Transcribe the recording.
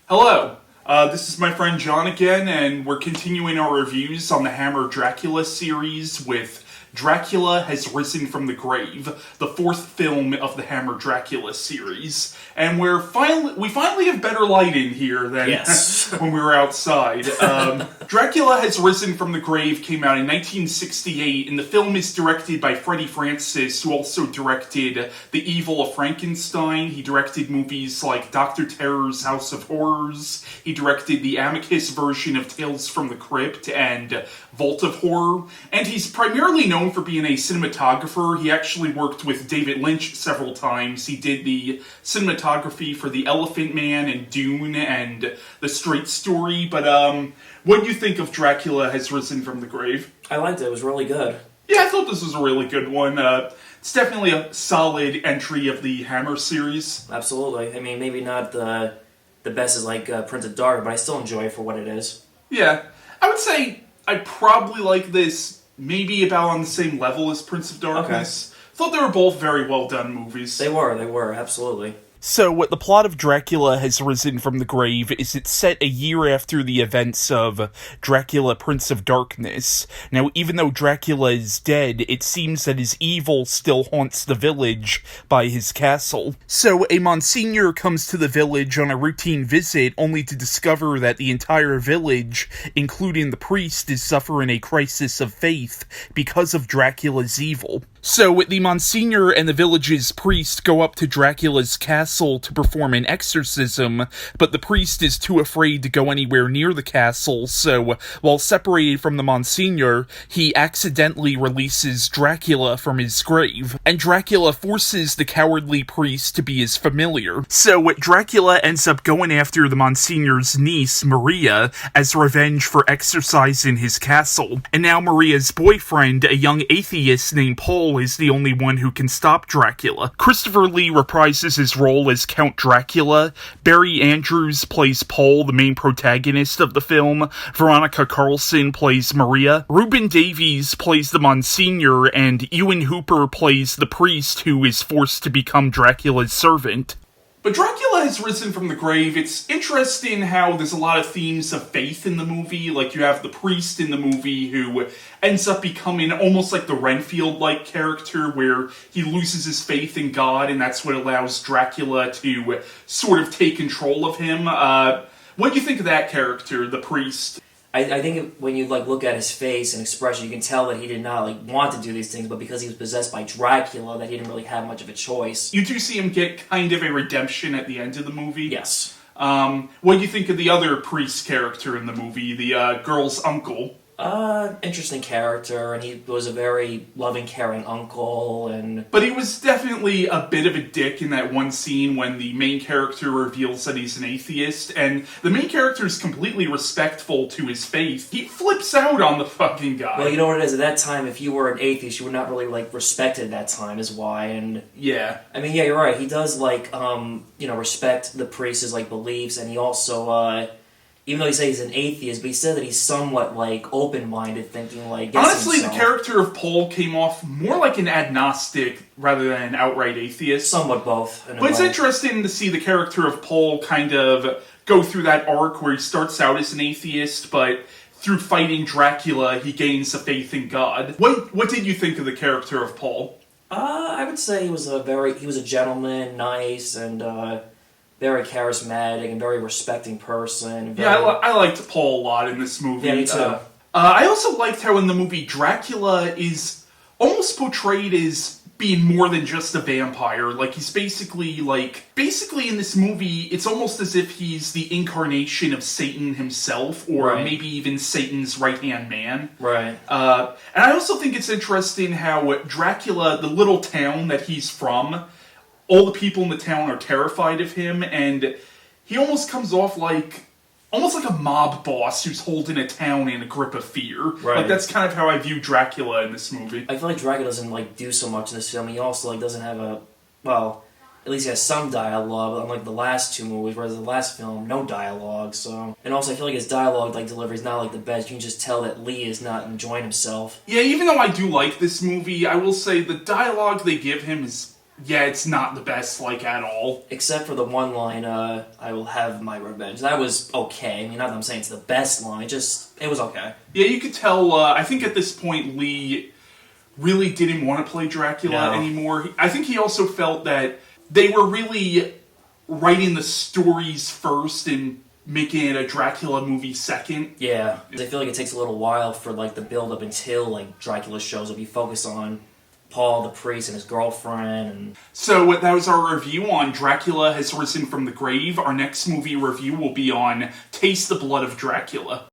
Hello, this is my friend John again, and we're continuing our reviews on the Hammer Dracula series with Dracula Has Risen from the Grave, the fourth film of the Hammer Dracula series. And we finally have better lighting here than when we were outside. Dracula Has Risen from the Grave came out in 1968, and the film is directed by Freddie, who also directed The Evil of Frankenstein. He directed movies like Dr. Terror's House of Horrors. He directed the Amicus version of Tales from the Crypt and Vault of Horror. And he's primarily known for being a cinematographer. He actually worked with David Lynch several times. He did the cinematography for The Elephant Man and Dune and The Straight Story. But what do you think of Dracula Has Risen from the Grave? I liked it. It was really good. Yeah, I thought this was a really good one. It's definitely a solid entry of the Hammer series. Absolutely. I mean, maybe not the best as like Prince of Dark, but I still enjoy it for what it is. Yeah, I would say I probably like this maybe about on the same level as Prince of Darkness. Okay. Thought they were both very well done movies. They were, absolutely. So, what the plot of Dracula Has Risen from the Grave is it's set a year after the events of Dracula, Prince of Darkness. Now, even though Dracula is dead, it seems that his evil still haunts the village by his castle. So, a Monsignor comes to the village on a routine visit, only to discover that the entire village, including the priest, is suffering a crisis of faith because of Dracula's evil. So, the Monsignor and the village's priest go up to Dracula's castle to perform an exorcism, but the priest is too afraid to go anywhere near the castle, so, while separated from the Monsignor, he accidentally releases Dracula from his grave, and Dracula forces the cowardly priest to be his familiar. So, Dracula ends up going after the Monsignor's niece, Maria, as revenge for exorcising his castle, and now Maria's boyfriend, a young atheist named Paul, is the only one who can stop Dracula. Christopher Lee reprises his role as Count Dracula. Barry Andrews plays Paul, the main protagonist of the film. Veronica Carlson plays Maria. Reuben Davies plays the Monsignor, and Ewan Hooper plays the priest who is forced to become Dracula's servant. But Dracula Has Risen from the Grave, it's interesting how there's a lot of themes of faith in the movie. Like, you have the priest in the movie who ends up becoming almost like the Renfield-like character, where he loses his faith in God, and that's what allows Dracula to sort of take control of him. What do you think of that character, the priest? I think when you look at his face and expression, you can tell that he did not want to do these things, but because he was possessed by Dracula, that he didn't really have much of a choice. You do see him get kind of a redemption at the end of the movie. Yes. What do you think of the other priest character in the movie, the girl's uncle? Interesting character, and he was a very loving, caring uncle, But he was definitely a bit of a dick in that one scene when the main character reveals that he's an atheist, and the main character is completely respectful to his faith. He flips out on the fucking guy. Well, you know what it is, at that time, if you were an atheist, you were not really, respected at that time, is why, and... Yeah. I mean, yeah, you're right, he does, respect the priest's, beliefs, and he also, even though he says he's an atheist, but he said that he's somewhat, open-minded, thinking, Honestly, himself. The character of Paul came off more like an agnostic rather than an outright atheist. Somewhat both. But it's interesting to see the character of Paul kind of go through that arc where he starts out as an atheist, but through fighting Dracula, he gains a faith in God. What did you think of the character of Paul? I would say he was a gentleman, nice, and, very charismatic and very respecting person. I liked Paul a lot in this movie. Yeah, me too. I also liked how in the movie Dracula is almost portrayed as being more than just a vampire. He's basically in this movie, it's almost as if he's the incarnation of Satan himself, or maybe even Satan's right-hand man. Right. And I also think it's interesting how Dracula, the little town that he's from, all the people in the town are terrified of him, and he almost comes off almost like a mob boss who's holding a town in a grip of fear. Right. That's kind of how I view Dracula in this movie. I feel like Dracula doesn't, do so much in this film. He also, doesn't have at least he has some dialogue, unlike the last two movies, whereas the last film, no dialogue, so... And also, I feel like his dialogue, delivery is not, the best. You can just tell that Lee is not enjoying himself. Yeah, even though I do like this movie, I will say the dialogue they give him is Yeah, it's not the best, like, at all. Except for the one line, I will have my revenge. That was okay. I mean, not that I'm saying it's the best line, just, it was okay. Yeah, you could tell, I think at this point Lee really didn't want to play Dracula anymore. I think he also felt that they were really writing the stories first and making it a Dracula movie second. Yeah, I feel like it takes a little while for, like, the build-up until, like, Dracula shows up. You focus on Paul, the priest, and his girlfriend, and... So, that was our review on Dracula Has Risen from the Grave. Our next movie review will be on Taste the Blood of Dracula.